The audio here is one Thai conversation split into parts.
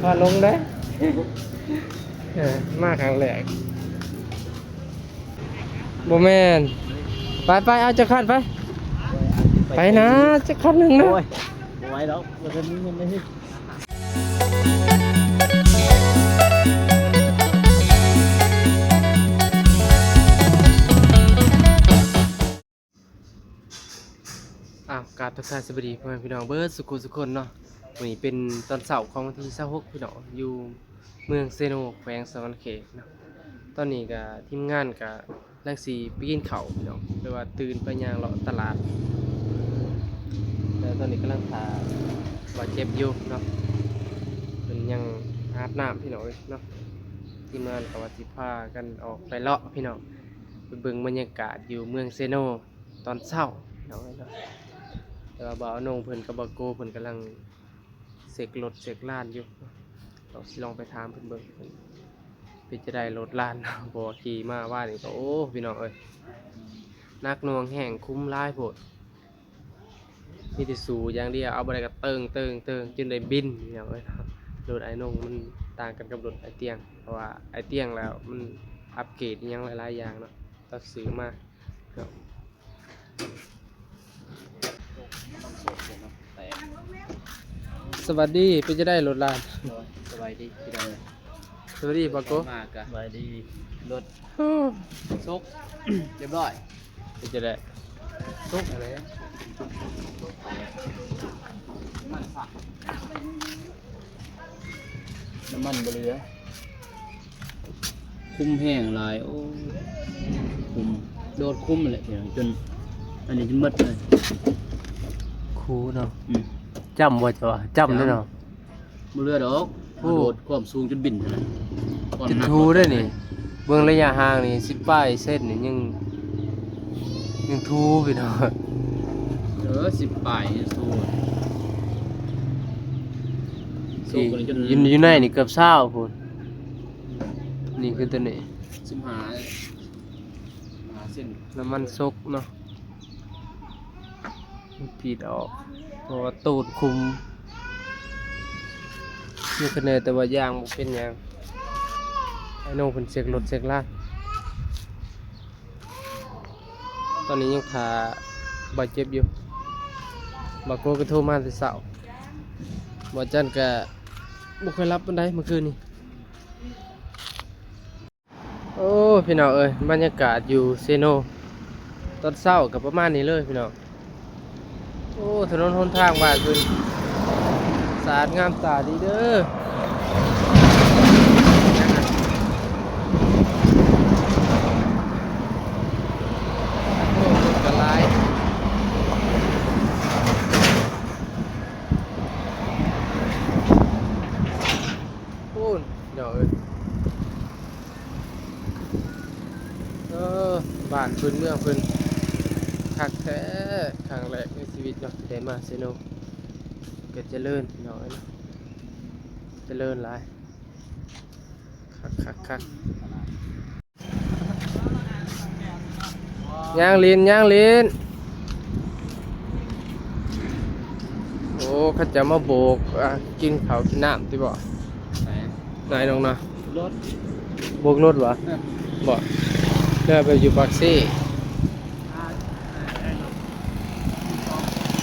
พาลงได้มาครั้งแรกบ่แม่นไปเอาจะคันไปนะจะคันหนึ่งนะโอ้ยบ่ไหวแล้วเราจะมีเงินเลยกราบทักทายสวัสดีพ่อแม่พี่น้องเบิร์ดสุขุสุคนเนาะวันนี้เป็นตอนเสาร์ของวันที่26พี่น้องอยู่เมืองเซโนแขวงสะวรรณเขตเนาะตอนนี้ก็ทีมงานก็แรงสีไปกินข้าวพี่น้องหรือว่าตื่นไปย่างเลาะตลาดแล้วตอนนี้กำลังพาบาดเจ็บอยู่เนาะเป็นยังอาบน้ำพี่น้องเนาะทีมงานก็ว่าสิพากันออกไปเลาะพี่น้องไปเบิ่งบรรยากาศอยู่เมืองเซโนตอนเช้าพี่น้องเนาะแต่ว่าบ่าวนงเพิ่นกับบ่าวโกเพิ่นกำลังเสกรถเสกลานอยู่เราสิลองไปถามเพิ่นเบิ่งเพิ่นเป็นจะได้รถลานบ่ขี่มาว่านี่ก็โอ้พี่น้องเอ้ยนักหน่วงแห่งคุ้มหลายโพดมีแต่สู่อย่างเดียวเอาบ่ได้ก็เติงจนได้บินพี่น้องเอ้ยรถไอ้นงมันต่างกันกับรถไอ้เตียงเพราะว่าไอ้เตียงแล้วมันอัปเกรดอีหยังหลายๆอย่างเนาะตัดซื้อมาครับสวัสดีเป็นจะได้รถลาน สบายดีพี่น้อง สวัสดีปะโก มากะสบายดีรถ ซก เรียบร้อย เป็นจะได้ซกอะไรน้ำมันบ่เหลือคุ้มแห้งหลายโอ้คุ้มโดดคุ้มเลยพี่น้องจนอันนี้จนหมดเลย ครูเนาะจำว่าจะว่าจำได้เนาะ บ่เหลือดอกโดดความสูงจนบินเลย จะทูได้นี่เบื้องระยะห่างนี่10 ป้ายเส้นนี่ยังทูพี่เนาะ 10 ป่ายสู้กันจน อยู่ในนี่เกือบ20พุ่นนี่คือตัวนี้ 15เส้น น้ำมันซกเนาะผิดออกเพราะว่าตูดคุมนี่คะแนนแต่ว่ายางบ่เป็นหยังไอ้น้องเพิ่นเช็ครถเช็คลากตอนนี้ยังพาบาดเจ็บอยู่บาโกก็โทรมาแต่เช้าบ่จันก็บ่เคยรับปานใดเมื่อคืนนี้โอ้พี่น้องเอ้ยบรรยากาศอยู่เซโนตอนเช้าก็ประมาณนี้เลยพี่น้องโอ้ถนนหนทางบ้านเพิ่นสะอาดงามตาดีเด้อโอ้รถก็หลายพูนเดี๋ยวบ้านเพิ่นเมืองเพิ่นคักแท้ครั้งแรกในชีวิตเนาะที่ได้มาเซโนก็เจริญเนาะเนาะเจริญหลายคักย่างลีนโอ้เขาจะมาโบกกินข้าวกินน้ำติบ่ไหนน้องนะ รถ โบกรถวะบ่เดินไปอยู่ปากซี่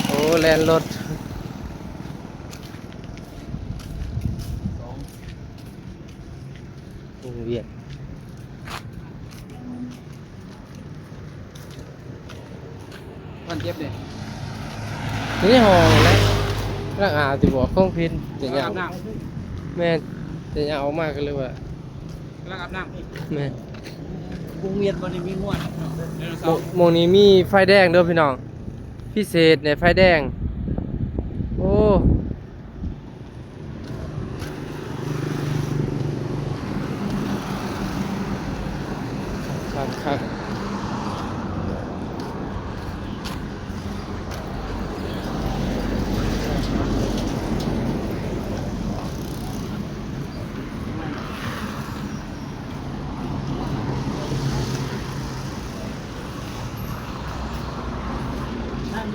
โอ้แลนรถวงเวียนมันเจ็บเลย นี่ห้องแล้วร่างอาติบอกคงพินจะยาวแม่จะยาวออกมากกันเลยว่ะ กำลังอาบน้ำ แม่ วงเวียนวันนี้มีนวด โมงนี้มีไฟแดงเด้อพี่น้องพิเศษเนี่ยไฟแดงโอ้คัก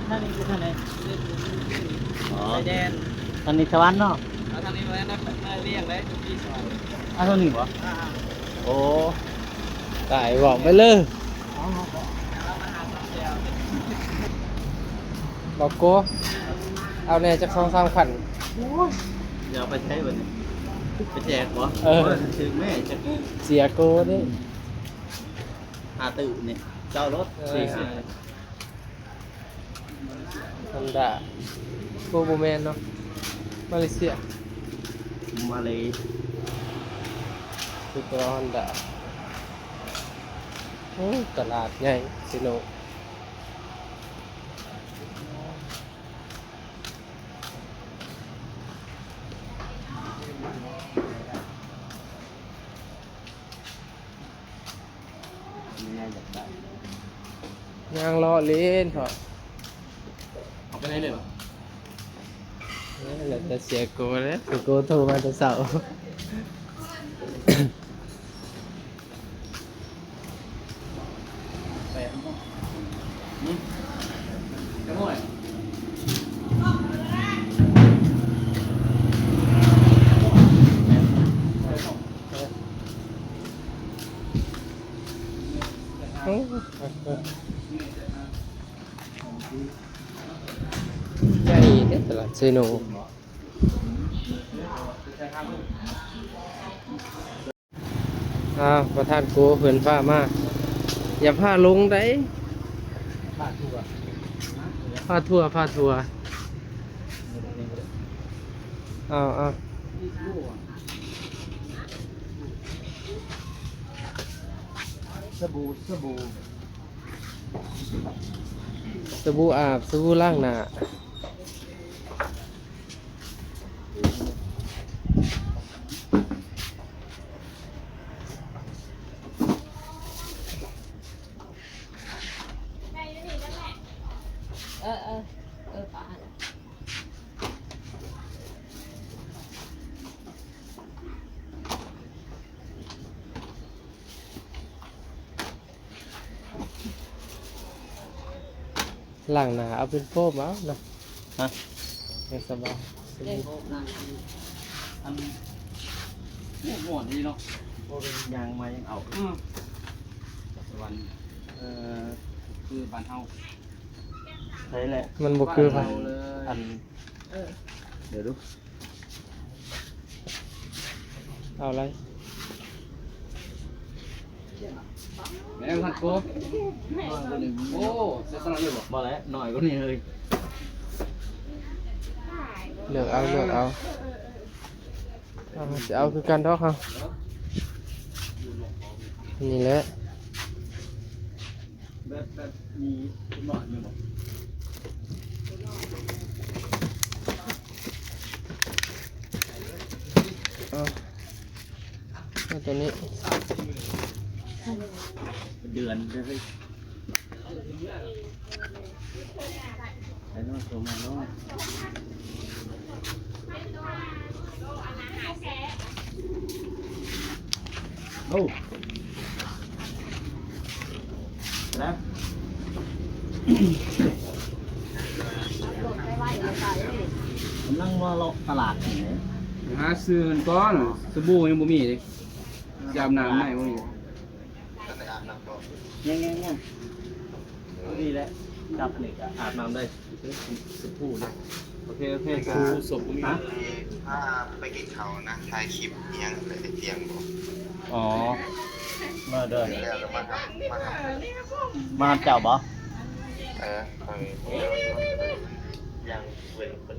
ท่านนี้คือท่านไหนไฟแดงท่านนี้สวรรค์เนาะทางนี้ไว้นะ เรียกได้ทุกที่ซอย เท่านี้บ่โอ้ ตายบอกไปเลยบอกโกเอาแน่จะ2-3ขัน เดี๋ยวไปใช้วันนี้ไปแจกบ่ เออ ถึงแม่จะ เสียโกนี่ หาตื่นนี่เจ้ารถ40 ธรรมดาโกโบแมนเนาะมาเลเซีย มาเลย คือตัวฮอนด้าโอ้ตลาดใหญ่สิโนยังรอเล่นเถอะ เอาไปได้เลยเหรอ นี่แหละจะเสียโกเลยคือโกโทรมาแต่เสาร์ ไป จะโม่ย ใหญ่เนี่ยตลาดเซโนประธานโกเพิ่นผ้ามาอย่าผ้าลงได้ ผ่านทั่ว ผ้าทั่วเอา สบู่ สบู่อาบสบู่ล้างหน้า ป่าน ล้างหน้าเอาเป็นโฟมเอาเนาะ ฮะ ให้สบายส เล่น บู่ โบราณ อันหมดดีเนาะโอ้เป็นยางมายังเอา ปัจจุบัน เอ่อ คือบ้านเฮา ใช่แหละ มันบ่คือผ้า เอาเลย อัน เออ เดี๋ยวดู เอาอะไร แม่พัดโกโอ้เสียสละเลยบ่ มาแล้วหน่อยก็นี่เลย เลือกเอาจะเอาคือกันดอกครับนี่แหละ แบบมีหน่อยมีหมด เอาตัวนี้ เดือนเลยไอ้น้องตัวมันน้องโอ้แล้ว กำลังว่าเลาะตลาดนี่นะ หาซื้อมันก้อนสบู่ยังบ่มีเลยยามน้ำไหนบ่มี ยังดีแล้วจับเหล็กอะอาบน้ำได้สบู่เลย โอเคสบู่ศพบ่มี ฮะ ถ้าไปกินเขาวนะถ่ายคลิปอิหยังเลยเตียงบอก อ๋อมาเด้อ แล้วก็มาเจ้าบ่ คอยยังเว้นคน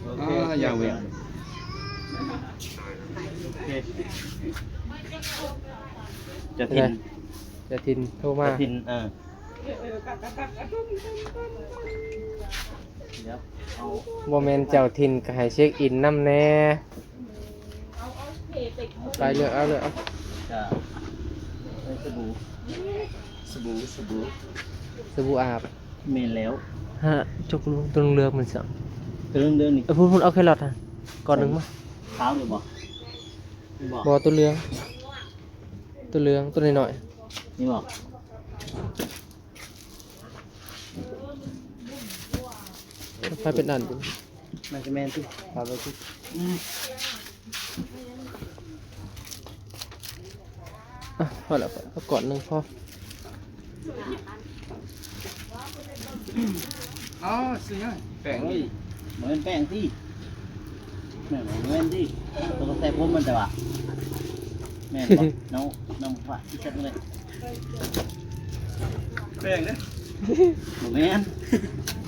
โอ อ่ เค อย่าเว้น โอเคจะทิน จะทินโทรมา จะทินเดี๋ยวเอา บ่แม่นเจ้าทินก็ให้เช็คอินนำแน่ไปเลือกเอา จะได้สบู่ สบู่ สบู่อาบ เมนแล้ว ฮะจกลุงตัวเลือกมันสั่ง เรื่องเดินนี่ พูดเอาแครอทฮะก่อนหนึงมา เท้าหรือบ่บ่ บ่ตัวเหลืองตัวน้อย นี่บ่ ๆไฟเป็นอันอยู่ มันจะแมนที่พาไปที่ อ่ะพอแล้วพอก่อนหนึงพอ อ๋อซื้อยังแป้ง เฮ้ นี่ ยเหมือนแป้งที่แม่นบ่เหมือนที่ตัวกาแฟผมมันแต่ว่าแม่นบ่น้องว่าที่เช็ดเลย แป้งเด้อ บ่แม่น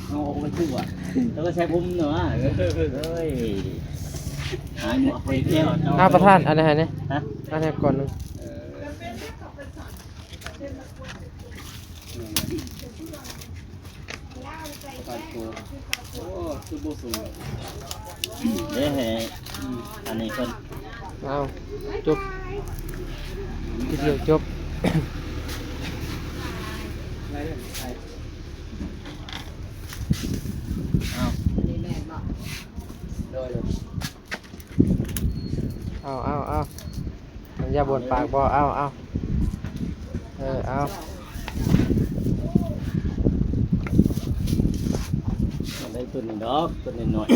เอาออกไปชื่อว่ะตัวกาแฟผมเนาะเฮ้ยหายหมวกไปเที่ยว เอาประทานอันไหนเนี่ย ฮะ อันไหนก่อนหนึง ผัดโกโอ้คือบ่สูง เด้อันนี้เพิ่น เอาจบทีเดียวจบ ไรเนี่ยไอ้ เอา นี่แม่บอก โดย เอามันอย่าบ่นปากบ่เอาเอาเอา ได้ตัวนี้ดอกตัวนี้หน่อย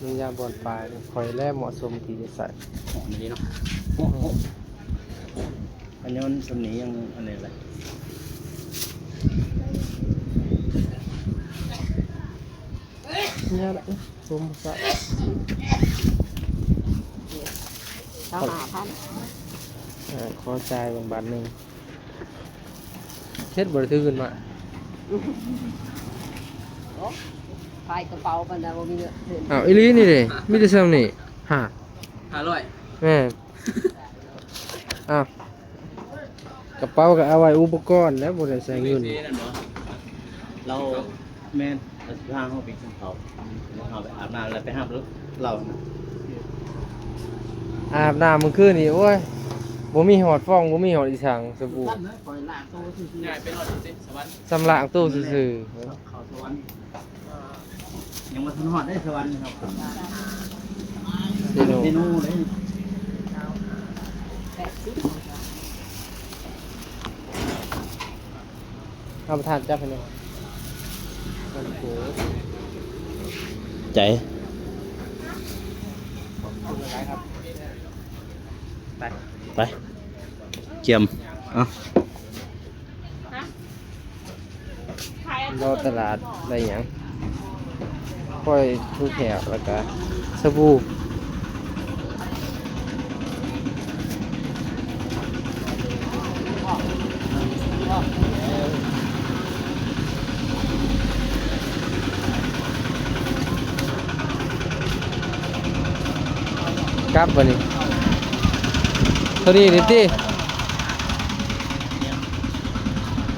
มันอย่าบ่นปากคอยแล่เหมาะสมที่จะใส่ หอมดีเนาะโอ้โหอันนี้มันสำนียังอันนี้เลย เนี่ยแหละสมใส่ เราหาพัน ขอจ่ายบางบาทหนึงเฮ็ดบ่ได้ถือขึ้นมา ไฟกระเป๋ามันแต่ว่ามีเงินเดือน อ้าวอีหลีนี่เด้มีแต่ซ้ำนี่ฮะ 500 แม่อ้าวกระเป๋าก็เอาไว้อุปกรณ์แล้วบ่ได้ใส่เงิน เราแม่นเราจะพาเขาไปกินเขาเอาไปอาบน้ำแล้วไปห้ามเรานะ อาบน้ำมื้อคืนนี่โอ้ยบ่มีหอดฟองบ่มีหอดอีสังสบู่ ใหญ่ไปนอนสิสวรรค์ สำลางตู้ซื่อ เขาสวรรค์ยังมาทันหอดได้สวรรค์ครับ ๆพี่น้อง เมนูเลย เอาประทานจับให้หน่อยโอ้โห ใจ ขอบคุณหลายครับไป ไปเกียมอ่ะ รอตลาดได้หยังค่อยทูแถวแล้วก็สบู่กลับบ่นี่เท่านี้ดิติ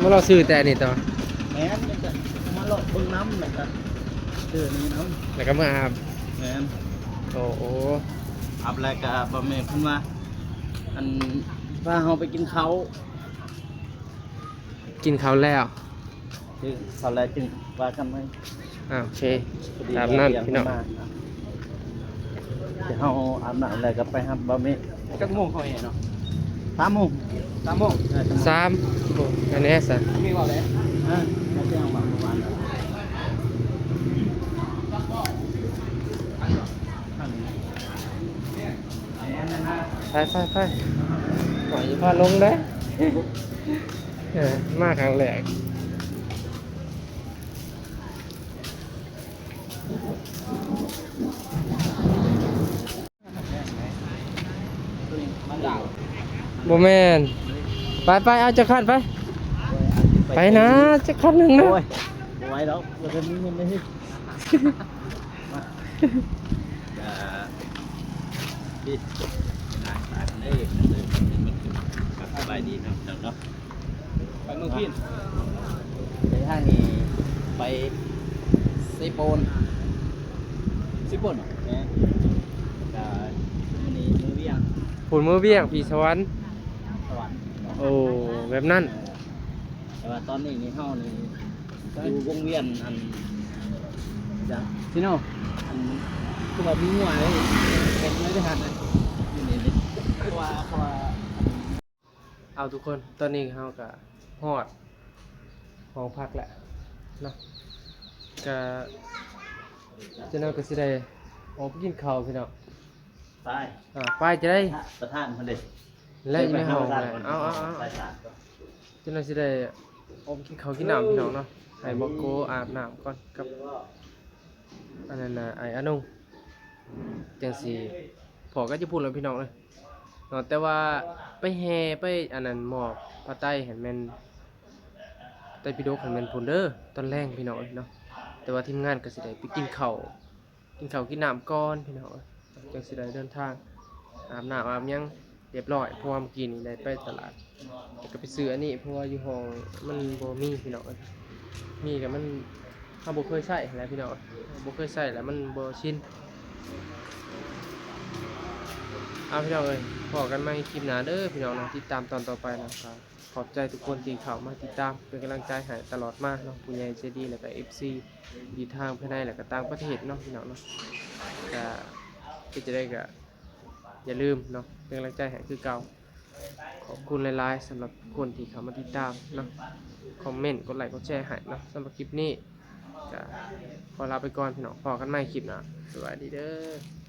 มาเราซื้อแต่นี่ต่อ แม่นมันจะมาหลอกเบิ่งน้ำแล้วก็เดือนี่น้ แล้วก็มาอาบ ำแม่น โอ้โห อาบแล้วก็บะเมขึ้นมาอันพาเขาไปกินเขา กินข้าวแล้ว คือเขาแล้วจึงว่ากันไหม โอเคตามนั้นพี่น้อง เดี๋ยวเขาอาบน้ำแล้วก็ไปหับบะเม จักโมงเขาเห็นเนาะ 3 โมง 3โมง 3โอ้อันนี้สะ มีว่าแล้ว แล้วจะเอามาประมาณนั้น ไปปล่อยพาลงได้มาครั้งแรกบ่แม่นไปเอาจะคันไปไปนะจะคันหนึ่งนะ โอ้ยบ่ไหวแล้วเราจะมีเงินได้ที่ดีนะตายได้เลยสบายดีครับเนาะ ไปเมืองพิน ในทางนี้ไปซีโปน สิบ่น นะมันนี้มือเบี้ยง ผุนมือเบี้ยงผีสวรรค์ สวรรค์ โอ้แบบนั้น แต่ว่าตอนนี้นี่เฮานี่อยู่วงเวียนอันจ้ะ พี่น้อง อัน คือว่ามีหัวเลยเป็นไม่ได้หันเลย นี่นี่เพราะว่า เอาทุกคนตอนนี้เขาก็ฮอดห้องพักแหละเนาะ ก็จะนั่งก็สิได้ออกไปกินข้าวพี่น้อง ไป ไปจะได้ ประธานเพิ่นเด้ และอยู่ในห้องเลยเอา ไปศาลก็ จะนั่งสิได้ออกไปกินข้าวกินน้ำพี่น้องเนาะให้บอกโกอาบน้ำก่อนกับอันนั้นน่ะไอ้อานุ่งจังสิพอก็จะพูดแล้วพี่น้องเลยเนาะแต่ว่าไปแห่ไปอันนั้นหมอบพระไตรเห็นแม่นไตรปิฎกเห็นแม่นพุ่นเด้อตอนแรงพี่น้องเนาะแต่ว่าทีมงานก็สิได้ไปกินข้าวกินน้ำก่อนพี่น้องจังสิได้เดินทางอาบน้ำอาบหยังเรียบร้อยเพราะว่าเมื่อกี้นี่ได้ไปตลาดแล้วก็ไปซื้ออันนี้เพราะว่าอยู่ห้องมันบ่มีพี่น้องมีก็มันเฮาบ่เคยใช้แหละพี่น้องบ่เคยใช้แล้วมันบ่ชินเอาพี่น้องเอ้ยพอกันใหม่คลิปหน้าเด้อพี่น้องเนาะติดตามตอนต่อไปนะครับขอบใจทุกคนที่เข้ามาติดตามเป็นกำลังใจให้ตลอดมาเนาะผู้ใหญ่ใจดีแล้วก็ FC อยู่ทางภายในแล้วก็ต่างประเทศเนาะพี่น้องเนาะก็จะได้ก็อย่าลืมเนาะเป็นกำลังใจให้คือเก่าขอบคุณหลายๆสำหรับทุกคนที่เข้ามาติดตามเนาะคอมเมนต์กดไลค์กดแชร์ให้เนาะสำหรับคลิปนี้ก็ขอลาไปก่อนพี่น้องพอกันใหม่คลิปหน้าสวัสดีเด้อ